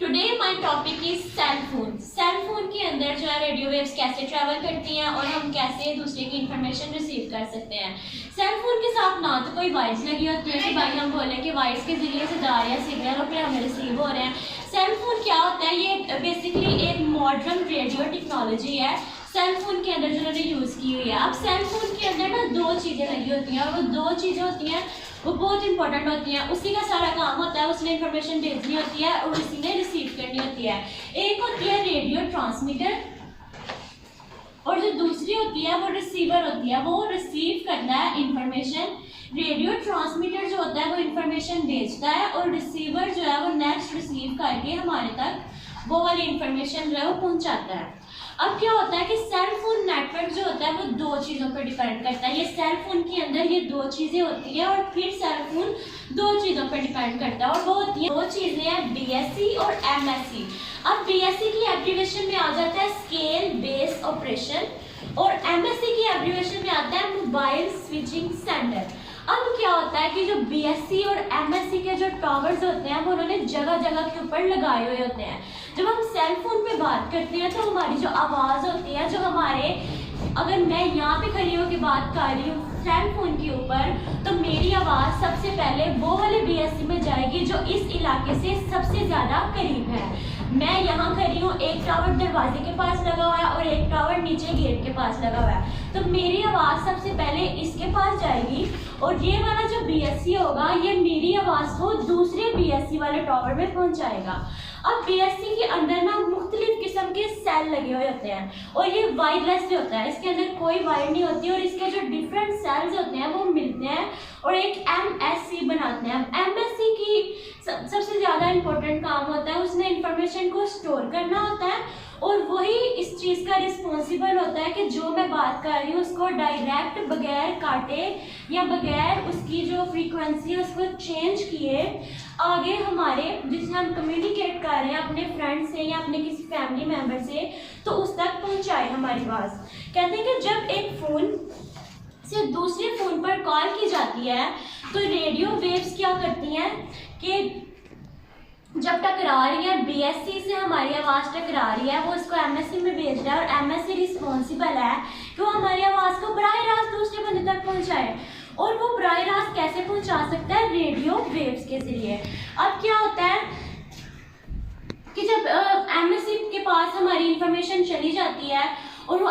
Today my topic is cell phone. Cell phone के अंदर जो है रेडियो वेव्स कैसे ट्रैवल करती हैं और हम कैसे दूसरे की इंफॉर्मेशन रिसीव कर सकते हैं। सेल फोन के साथ ना तो कोई वायर्स लगी होती है कि भाई हम बोले कि वायर्स के जरिए से जा रहे हैं सिग्नल और फिर हमें रिसीव हो रहे हैं। सेल फोन क्या होता है, ये बेसिकली एक मॉडर्न रेडियो टेक्नोलॉजी है सेल फोन के अंदर जिन्होंने यूज़ की हुई है। अब सेल फोन के अंदर ना दो चीज़ें लगी होती हैं और वो दो चीज़ें होती हैं वो बहुत इंपॉर्टेंट होती हैं। उसी का सारा काम होता है, उसने इन्फॉर्मेशन भेजनी होती है और उसी ने रिसीव करनी होती है। एक होती है रेडियो ट्रांसमीटर और जो दूसरी होती है वो रिसीवर होती है, वो रिसीव करता है इंफॉर्मेशन। रेडियो ट्रांसमीटर जो होता है वो इंफॉर्मेशन भेजता है और रिसीवर जो है वो नेक्स्ट रिसीव करके हमारे तक वो वाली इंफॉर्मेशन जो है वो पहुंचाता है। अब क्या होता है कि सेल फोन नेटवर्क जो होता है वो दो चीज़ों पर डिपेंड करता है। ये सेल फोन के अंदर ये दो चीज़ें होती हैं और फिर सेल फोन दो चीज़ों पर डिपेंड करता है और वो होती हैं दो चीज़ें हैं, बीएससी और एमएससी। अब बीएससी की एब्रीविएशन में आ जाता है स्केल बेस ऑपरेशन और एमएससी की एब्रीविएशन में आता है मोबाइल स्विचिंग सेंटर। अब क्या होता है कि जो बीएससी और एमएससी के जो टावर्स होते हैं वो उन्होंने जगह जगह के ऊपर लगाए हुए होते हैं। जब हम सेल फोन पे बात करते हैं तो हमारी जो आवाज़ होती है, जो हमारे, अगर मैं यहाँ पे खड़ी होकर बात कर रही हूँ सेल फोन के ऊपर, तो मेरी आवाज़ सबसे पहले वो वाले बीएससी में जाएगी जो इस इलाके से सबसे ज़्यादा करीब है। मैं यहाँ खड़ी हूँ, एक टावर दरवाजे के पास लगा हुआ है और एक टावर नीचे गेट के पास लगा हुआ है, तो मेरी आवाज़ सबसे पहले इसके पास जाएगी और ये वाला जो बीएससी होगा ये मेरी आवाज़ को दूसरे बीएससी वाले टावर में पहुँचाएगा। अब बीएससी के अंदर ना मुख्तलिफ किस्म के सेल लगे हुए होते हैं और ये वायरलेस भी होता है, इसके अंदर कोई वायर नहीं होती और इसके जो डिफरेंट सेल्स होते हैं वो मिलते हैं और एक एमएससी बनाते हैं। एमएससी की सबसे ज़्यादा इंपॉर्टेंट काम होता है, उसने इंफॉर्मेशन को स्टोर करना होता है और वही इस चीज़ का रिस्पॉन्सिबल होता है कि जो मैं बात कर रही हूँ उसको डायरेक्ट बगैर काटे या बगैर उसकी जो फ्रीक्वेंसी है उसको चेंज किए आगे हमारे जिससे हम कम्युनिकेट कर रहे हैं अपने फ्रेंड से या अपने किसी फैमिली मेम्बर से, तो उस तक पहुँचाए हमारी आवाज़। कहते हैं कि जब एक फ़ोन से दूसरे फ़ोन पर कॉल की जाती है तो रेडियो वेव्स क्या करती हैं कि जब टकरा रही है बीएससी से हमारी आवाज़ टकरा रही है, वो इसको एमएससी में भेज रहा है और एमएससी रिस्पॉन्सिबल है कि वो हमारी आवाज़ को बराह रास्त दूसरे बंदे तक पहुंचाए। और वो बराह रास्त कैसे पहुंचा सकता है? रेडियो वेव्स के ज़रिए। अब क्या होता है कि जब एमएससी के पास हमारी इंफॉर्मेशन चली जाती है और वो